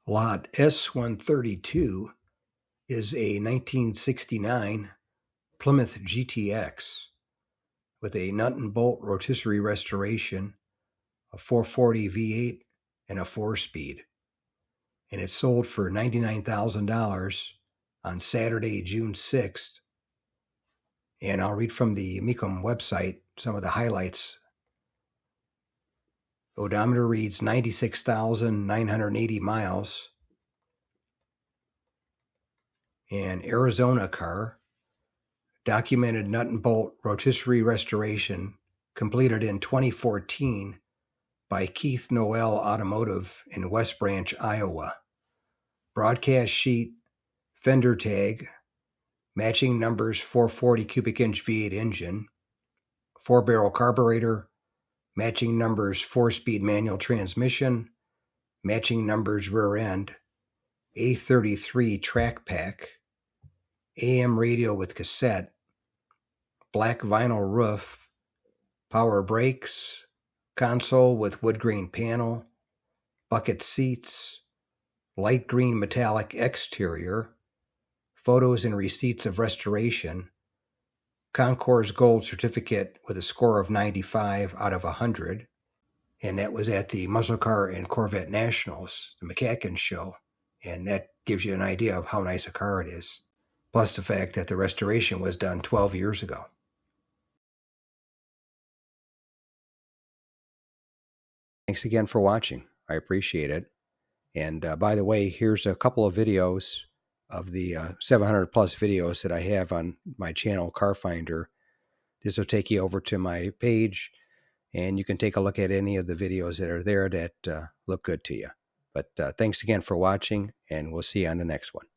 Lot S132 is a 1969 Plymouth GTX with a nut and bolt rotisserie restoration, a 440 V8, and a 4-speed. And it sold for $99,000 on Saturday, June 6th. And I'll read from the Mecum website some of the highlights. Odometer reads 96,980 miles. An Arizona car, documented nut and bolt rotisserie restoration, completed in 2014 by Keith Noel Automotive in West Branch, Iowa. Broadcast sheet, fender tag, matching numbers 440 cubic inch V8 engine, 4-barrel carburetor, matching numbers 4-speed manual transmission, matching numbers rear end, A33 track pack, AM radio with cassette, black vinyl roof, power brakes, console with wood grain panel, bucket seats, light green metallic exterior, photos and receipts of restoration, Concours Gold certificate with a score of 95 out of 100, and that was at the Muscle Car and Corvette Nationals, the McCacken show, and that gives you an idea of how nice a car it is, plus the fact that the restoration was done 12 years ago. Thanks again for watching. I appreciate it. And by the way, here's a couple of videos of the 700 plus videos that I have on my channel, Car Finder. This will take you over to my page, and you can take a look at any of the videos that are there that look good to you. But thanks again for watching, and we'll see you on the next one.